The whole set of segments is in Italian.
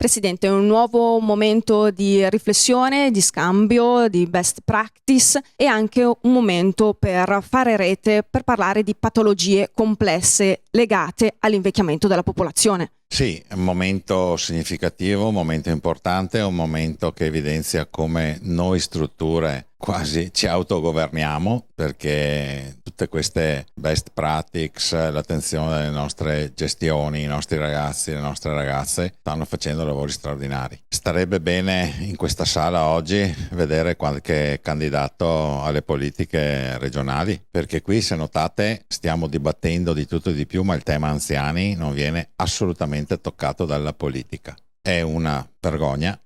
Presidente, è un nuovo momento di riflessione, di scambio, di best practice e anche un momento per fare rete, per parlare di patologie complesse legate all'invecchiamento della popolazione. Sì, è un momento significativo, un momento importante, un momento che evidenzia come noi strutture quasi ci autogoverniamo, perché tutte queste best practices, l'attenzione delle nostre gestioni, i nostri ragazzi, le nostre ragazze stanno facendo lavori straordinari. Starebbe bene in questa sala oggi vedere qualche candidato alle politiche regionali, perché qui, se notate, stiamo dibattendo di tutto e di più, ma il tema anziani non viene assolutamente toccato dalla politica. È una vergogna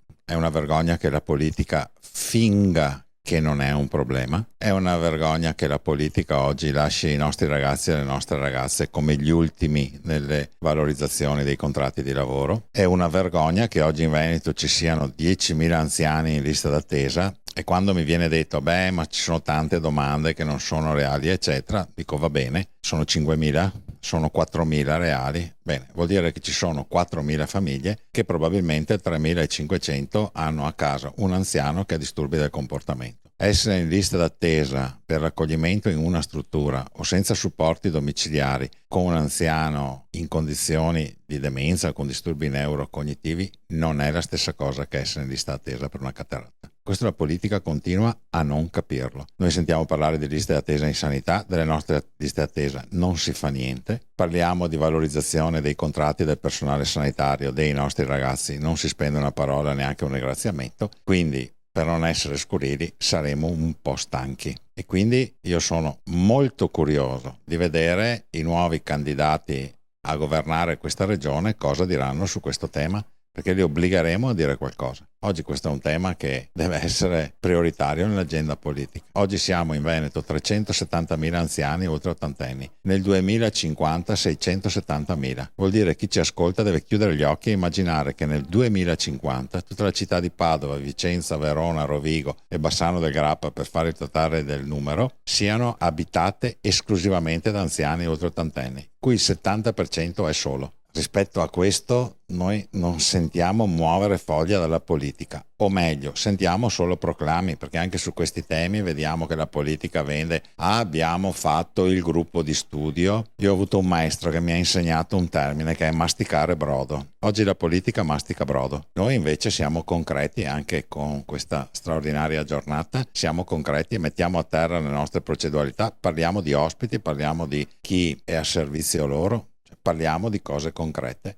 che la politica finga che non è un problema. È una vergogna che la politica oggi lasci i nostri ragazzi e le nostre ragazze come gli ultimi nelle valorizzazioni dei contratti di lavoro. È una vergogna che oggi in Veneto ci siano 10.000 anziani in lista d'attesa, e quando mi viene detto ma ci sono tante domande che non sono reali eccetera, dico va bene, sono 5.000, sono 4.000 reali, bene, vuol dire che ci sono 4.000 famiglie che probabilmente 3.500 hanno a casa un anziano che ha disturbi del comportamento. Essere in lista d'attesa per l'accoglimento in una struttura o senza supporti domiciliari con un anziano in condizioni di demenza, con disturbi neurocognitivi, non è la stessa cosa che essere in lista d'attesa per una cataratta. Questa la politica continua a non capirlo. Noi sentiamo parlare di liste d'attesa in sanità, delle nostre liste d'attesa non si fa niente. Parliamo di valorizzazione dei contratti del personale sanitario, dei nostri ragazzi, non si spende una parola, neanche un ringraziamento. Quindi, per non essere scurili, saremo un po' stanchi. E quindi io sono molto curioso di vedere i nuovi candidati a governare questa regione cosa diranno su questo tema, perché li obbligheremo a dire qualcosa. Oggi questo è un tema che deve essere prioritario nell'agenda politica. Oggi siamo in Veneto 370.000 anziani oltre ottantenni, nel 2050 670.000. Vuol dire che chi ci ascolta deve chiudere gli occhi e immaginare che nel 2050 tutta la città di Padova, Vicenza, Verona, Rovigo e Bassano del Grappa, per fare il totale del numero, siano abitate esclusivamente da anziani oltre ottantenni, cui il 70% è solo. Rispetto a questo noi non sentiamo muovere foglia dalla politica, o meglio, sentiamo solo proclami, perché anche su questi temi vediamo che la politica vende abbiamo fatto il gruppo di studio. Io ho avuto un maestro che mi ha insegnato un termine che è masticare brodo. Oggi la politica mastica brodo. Noi invece siamo concreti, anche con questa straordinaria giornata, siamo concreti e mettiamo a terra le nostre proceduralità, parliamo di ospiti, parliamo di chi è a servizio loro. Parliamo di cose concrete.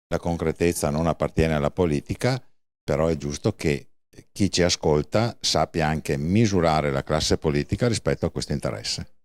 La concretezza non appartiene alla politica, però è giusto che chi ci ascolta sappia anche misurare la classe politica rispetto a questo interesse.